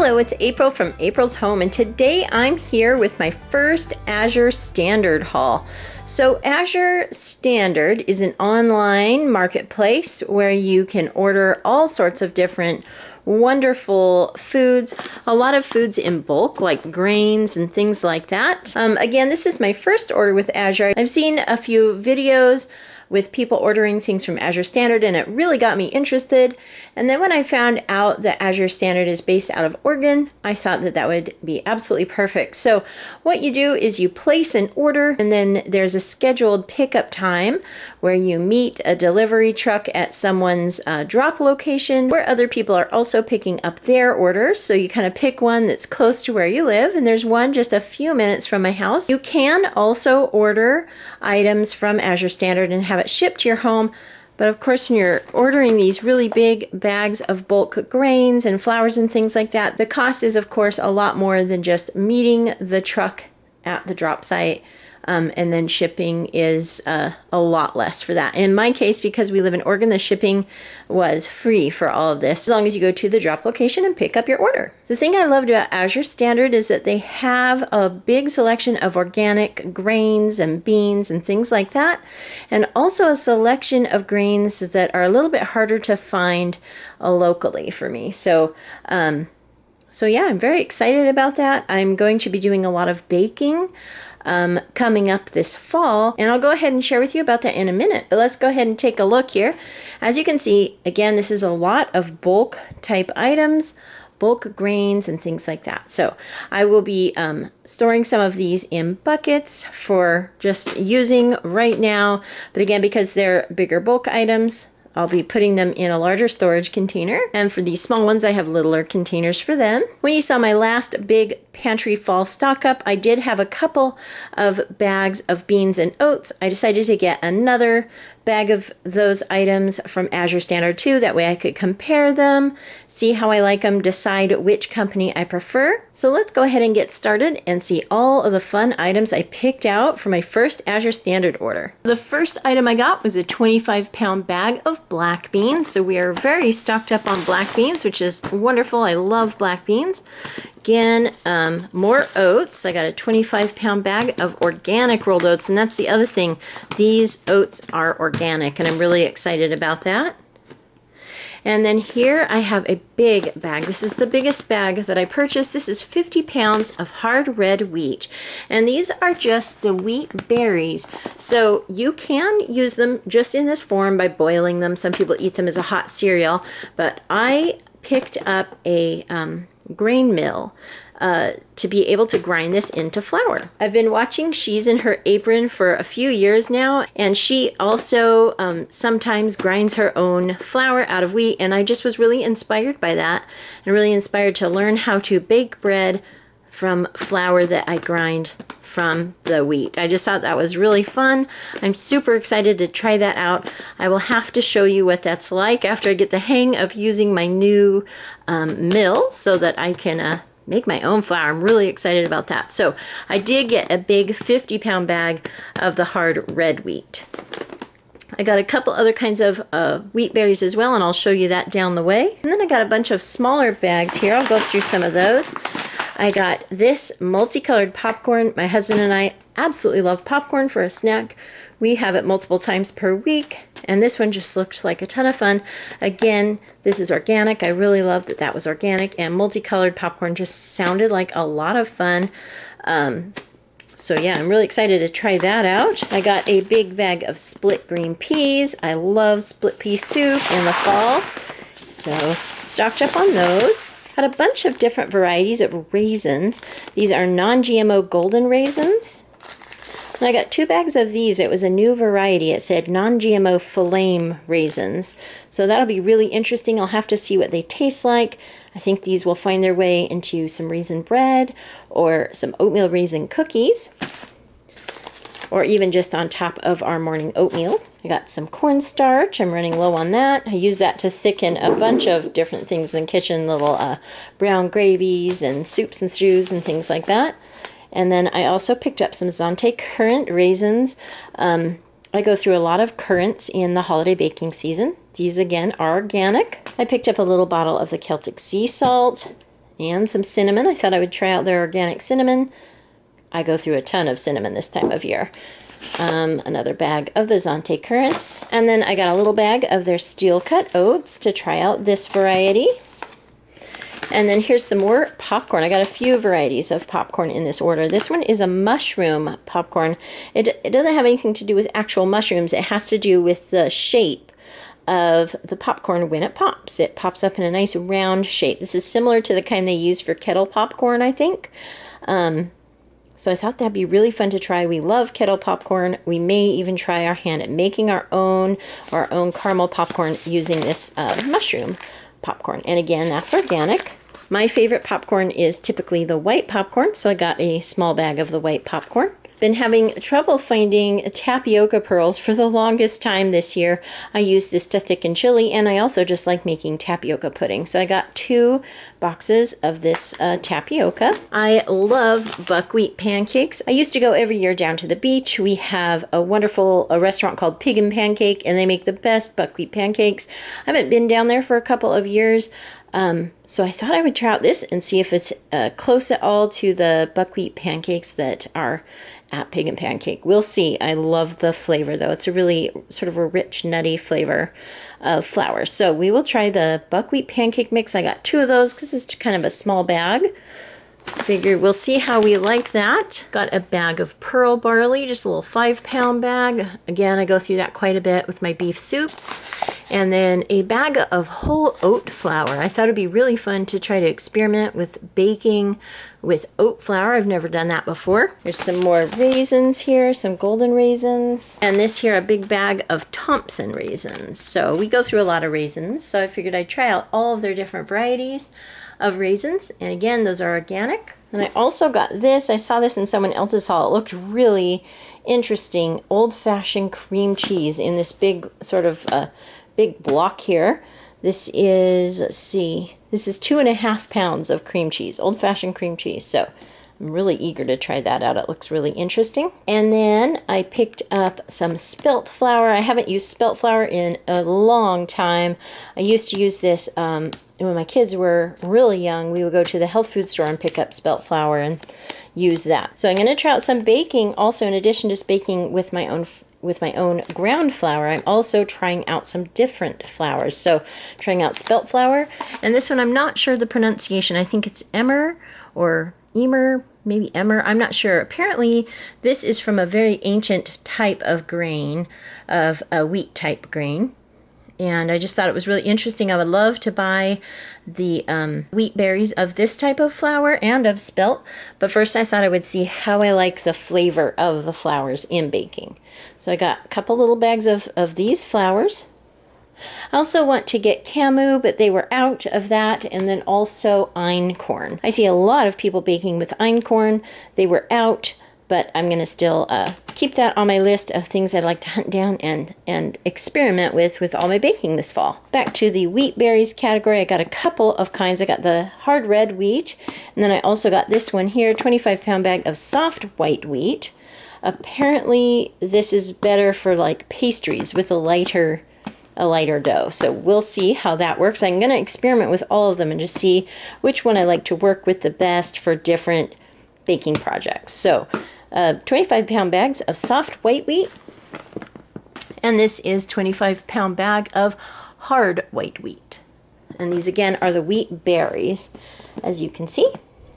Hello, it's April from April's Home, and today I'm here with my first Azure Standard haul. So Azure Standard is an online marketplace where you can order all sorts of different wonderful foods, a lot of foods in bulk like grains and things like that. Again, this is my first order with Azure. I've seen a few videos with people ordering things from Azure Standard, and it really got me interested. And then when I found out that Azure Standard is based out of Oregon, I thought that that would be absolutely perfect. So what you do is you place an order, and then there's a scheduled pickup time where you meet a delivery truck at someone's drop location where other people are also picking up their orders. So you kind of pick one that's close to where you live, and there's one just a few minutes from my house. You can also order items from Azure Standard and have it shipped to your home. But of course, when you're ordering these really big bags of bulk grains and flours and things like that, the cost is of course a lot more than just meeting the truck at the drop site. And then shipping is a lot less for that. In my case, because we live in Oregon, the shipping was free for all of this, as long as you go to the drop location and pick up your order. The thing I loved about Azure Standard is that they have a big selection of organic grains and beans and things like that, and also a selection of grains that are a little bit harder to find locally for me. So yeah, I'm very excited about that. I'm going to be doing a lot of baking coming up this fall, and I'll go ahead and share with you about that in a minute. But let's go ahead and take a look here. As you can see, again, this is a lot of bulk type items, bulk grains and things like that. So I will be storing some of these in buckets for just using right now. But again, because they're bigger bulk items, I'll be putting them in a larger storage container. And for these small ones, I have littler containers for them. When you saw my last big pantry fall stock up, I did have a couple of bags of beans and oats. I decided to get another bag of those items from Azure Standard too. That way I could compare them, see how I like them, decide which company I prefer. So let's go ahead and get started and see all of the fun items I picked out for my first Azure Standard order. The first item I got was a 25-pound bag of black beans. So we are very stocked up on black beans, which is wonderful. I love black beans. Again, more oats. I got a 25-pound bag of organic rolled oats, and that's the other thing. These oats are organic, and I'm really excited about that. And then here I have a big bag. This is the biggest bag that I purchased. This is 50 pounds of hard red wheat. And these are just the wheat berries. So you can use them just in this form by boiling them. Some people eat them as a hot cereal, but I picked up a grain mill to be able to grind this into flour. I've been watching She's in Her Apron for a few years now, and she also sometimes grinds her own flour out of wheat, and I just was really inspired by that and really inspired to learn how to bake bread from flour that I grind from the wheat. I just thought that was really fun. I'm super excited to try that out. I will have to show you what that's like after I get the hang of using my new mill so that I can make my own flour. I'm really excited about that. So I did get a big 50-pound bag of the hard red wheat. I got a couple other kinds of wheat berries as well, and I'll show you that down the way. And then I got a bunch of smaller bags here. I'll go through some of those. I got this multicolored popcorn. My husband and I absolutely love popcorn for a snack. We have it multiple times per week, and this one just looked like a ton of fun. Again, this is organic. I really love that that was organic, and multicolored popcorn just sounded like a lot of fun. So yeah, I'm really excited to try that out. I got a big bag of split green peas. I love split pea soup in the fall, so stocked up on those. Got a bunch of different varieties of raisins. These are non-GMO golden raisins. And I got 2 bags of these. It was a new variety. It said non-GMO flame raisins. So that'll be really interesting. I'll have to see what they taste like. I think these will find their way into some raisin bread or some oatmeal raisin cookies, or even just on top of our morning oatmeal. I got some cornstarch. I'm running low on that. I use that to thicken a bunch of different things in the kitchen, little brown gravies and soups and stews and things like that. And then I also picked up some Zonte currant raisins. I go through a lot of currants in the holiday baking season. These again are organic. I picked up a little bottle of the Celtic sea salt and some cinnamon. I thought I would try out their organic cinnamon. I go through a ton of cinnamon this time of year. Another bag of the Zante currants. And then I got a little bag of their steel cut oats to try out this variety. And then here's some more popcorn. I got a few varieties of popcorn in this order. This one is a mushroom popcorn. It doesn't have anything to do with actual mushrooms. It has to do with the shape of the popcorn when it pops. It pops up in a nice round shape. This is similar to the kind they use for kettle popcorn, I think. So I thought that'd be really fun to try. We love kettle popcorn. We may even try our hand at making our own caramel popcorn using this mushroom popcorn. And again, that's organic. My favorite popcorn is typically the white popcorn, so I got a small bag of the white popcorn. Been having trouble finding tapioca pearls for the longest time this year. I use this to thicken chili, and I also just like making tapioca pudding. So I got 2 boxes of this tapioca. I love buckwheat pancakes. I used to go every year down to the beach. We have a wonderful restaurant called Pig and Pancake, and they make the best buckwheat pancakes. I haven't been down there for a couple of years. So I thought I would try out this and see if it's close at all to the buckwheat pancakes that are at Pig and Pancake. We'll see. I love the flavor though. It's a really sort of a rich, nutty flavor of flour. So we will try the buckwheat pancake mix. I got 2 of those because it's kind of a small bag. Figure we'll see how we like that. Got a bag of pearl barley, just a little 5-pound bag. Again, I go through that quite a bit with my beef soups. And then a bag of whole oat flour. I thought it'd be really fun to try to experiment with baking with oat flour. I've never done that before. There's some more raisins here, some golden raisins. And this here, a big bag of Thompson raisins. So we go through a lot of raisins. So I figured I'd try out all of their different varieties of raisins. And again, those are organic. And I also got this. I saw this in someone else's haul. It looked really interesting. Old-fashioned cream cheese in this big sort of big block here. This is, let's see, this is 2.5 pounds of cream cheese, old-fashioned cream cheese. So I'm really eager to try that out. It looks really interesting. And then I picked up some spelt flour. I haven't used spelt flour in a long time. I used to use this when my kids were really young. We would go to the health food store and pick up spelt flour and use that. So I'm going to try out some baking also, in addition to baking with my own ground flour. I'm also trying out some different flours. So trying out spelt flour. And this one, I'm not sure the pronunciation. I think it's Emmer or Emer, maybe Emmer. I'm not sure. Apparently, this is from a very ancient type of grain, of a wheat type grain. And I just thought it was really interesting. I would love to buy the wheat berries of this type of flour and of spelt. But first I thought I would see how I like the flavor of the flours in baking. So I got a couple little bags of these flours. I also want to get camu, but they were out of that. And then also einkorn. I see a lot of people baking with einkorn. They were out. But I'm going to still keep that on my list of things I'd like to hunt down and experiment with all my baking this fall. Back to the wheat berries category, I got a couple of kinds. I got the hard red wheat, and then I also got this one here, 25-pound bag of soft white wheat. Apparently, this is better for like pastries with a lighter dough. So we'll see how that works. I'm going to experiment with all of them and just see which one I like to work with the best for different baking projects. So 25-pound bags of soft white wheat, and this is 25-pound bag of hard white wheat. And these again are the wheat berries, as you can see.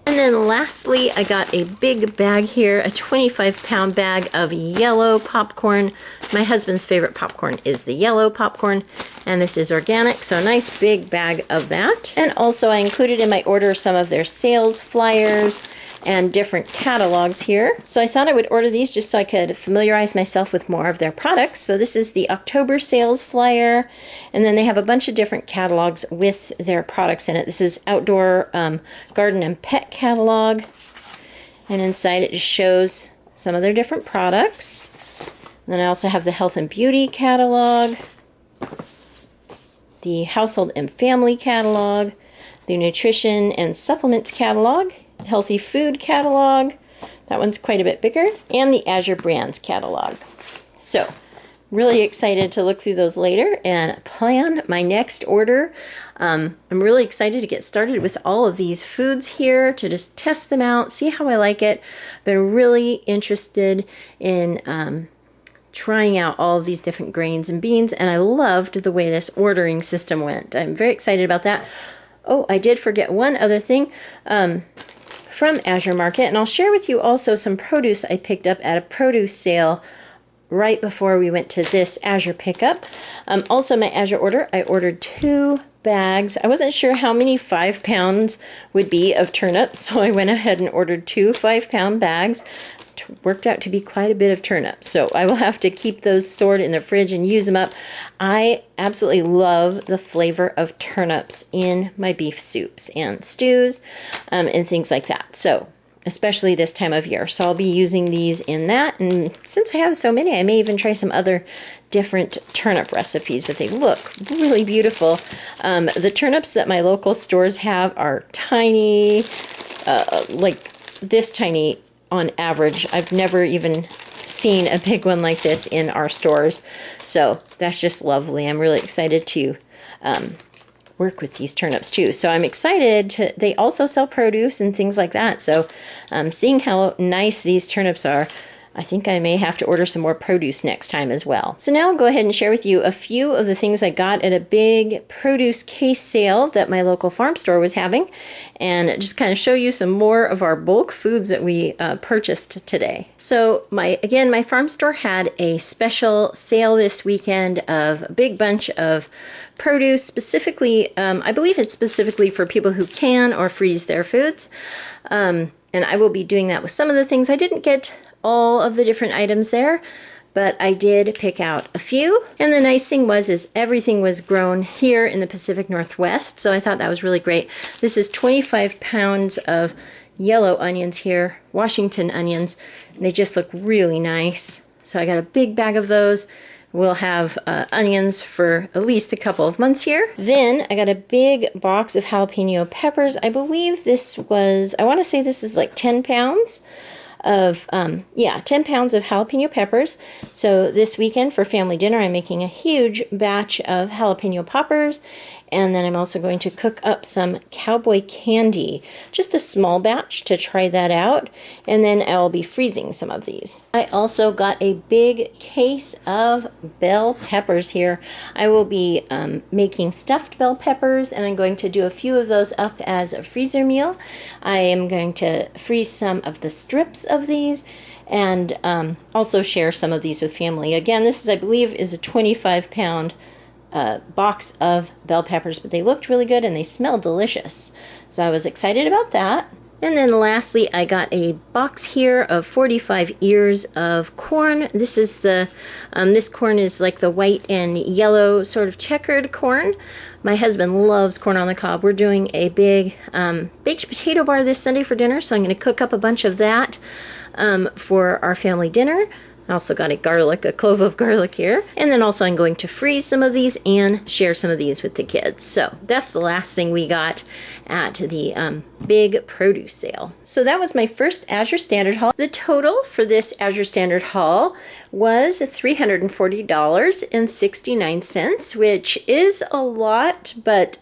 And then lastly, I got a big bag here, a 25-pound bag of yellow popcorn. My husband's favorite popcorn is the yellow popcorn, and this is organic, so a nice big bag of that. And also I included in my order some of their sales flyers and different catalogs here. So I thought I would order these just so I could familiarize myself with more of their products. So this is the October sales flyer, and then they have a bunch of different catalogs with their products in it. This is outdoor garden and pet catalog, and inside it just shows some of their different products. And then I also have the health and beauty catalog, the household and family catalog, the nutrition and supplements catalog, healthy food catalog, that one's quite a bit bigger, and the Azure brands catalog. So really excited to look through those later and plan my next order. I'm really excited to get started with all of these foods here, to just test them out, see how I like it. Been really interested in trying out all of these different grains and beans, and I loved the way this ordering system went. I'm very excited about that. Oh, I did forget one other thing from Azure Market, and I'll share with you also some produce I picked up at a produce sale right before we went to this Azure pickup. Also, my Azure order, I ordered 2 bags. I wasn't sure how many 5 pounds would be of turnips, so I went ahead and ordered 2 5-pound bags. Worked out to be quite a bit of turnips, so I will have to keep those stored in the fridge and use them up. I absolutely love the flavor of turnips in my beef soups and stews and things like that. So especially this time of year. So I'll be using these in that. And since I have so many, I may even try some other different turnip recipes, but they look really beautiful. The turnips that my local stores have are tiny, like this tiny on average. I've never even seen a big one like this in our stores. So that's just lovely. I'm really excited to work with these turnips too. So I'm excited they also sell produce and things like that. So seeing how nice these turnips are, I think I may have to order some more produce next time as well. So now I'll go ahead and share with you a few of the things I got at a big produce case sale that my local farm store was having, and just kind of show you some more of our bulk foods that we purchased today. So my farm store had a special sale this weekend of a big bunch of produce, specifically, I believe it's specifically for people who can or freeze their foods. And I will be doing that with some of the things. I didn't get all of the different items there, but I did pick out a few. And the nice thing is everything was grown here in the Pacific Northwest, so I thought that was really great. This is 25 pounds of yellow onions here, Washington onions, and they just look really nice. So I got a big bag of those. We'll have onions for at least a couple of months here. Then I got a big box of jalapeno peppers. I believe this was, I want to say this is like 10 pounds of 10 pounds of jalapeno peppers. So this weekend for family dinner, I'm making a huge batch of jalapeno poppers, and then I'm also going to cook up some cowboy candy, just a small batch to try that out, and then I'll be freezing some of these. I also got a big case of bell peppers here. I will be making stuffed bell peppers, and I'm going to do a few of those up as a freezer meal. I am going to freeze some of the strips of these, and also share some of these with family. Again, this is, I believe, is a 25-pound box of bell peppers, but they looked really good and they smelled delicious. So I was excited about that. And then lastly, I got a box here of 45 ears of corn. This is the, this corn is like the white and yellow sort of checkered corn. My husband loves corn on the cob. We're doing a big baked potato bar this Sunday for dinner, so I'm going to cook up a bunch of that for our family dinner. I also got a clove of garlic here. And then also I'm going to freeze some of these and share some of these with the kids. So that's the last thing we got at the big produce sale. So that was my first Azure Standard haul. The total for this Azure Standard haul was $340.69, which is a lot, but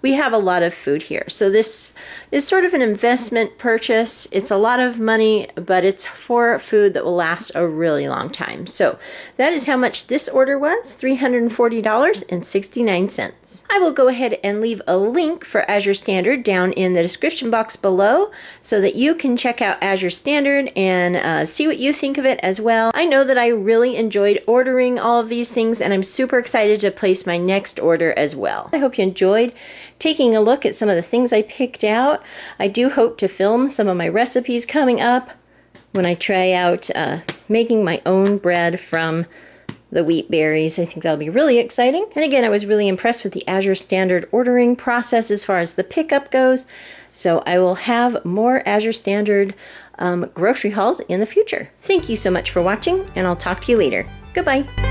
we have a lot of food here. So this is sort of an investment purchase. It's a lot of money, but it's for food that will last a really long time. So that is how much this order was, $340.69. I will go ahead and leave a link for Azure Standard down in the description box below so that you can check out Azure Standard and see what you think of it as well. I know that I really enjoyed ordering all of these things, and I'm super excited to place my next order as well. I hope you enjoyed taking a look at some of the things I picked out. I do hope to film some of my recipes coming up when I try out making my own bread from the wheat berries. I think that'll be really exciting. And again, I was really impressed with the Azure Standard ordering process as far as the pickup goes. So I will have more Azure Standard grocery hauls in the future. Thank you so much for watching, and I'll talk to you later. Goodbye.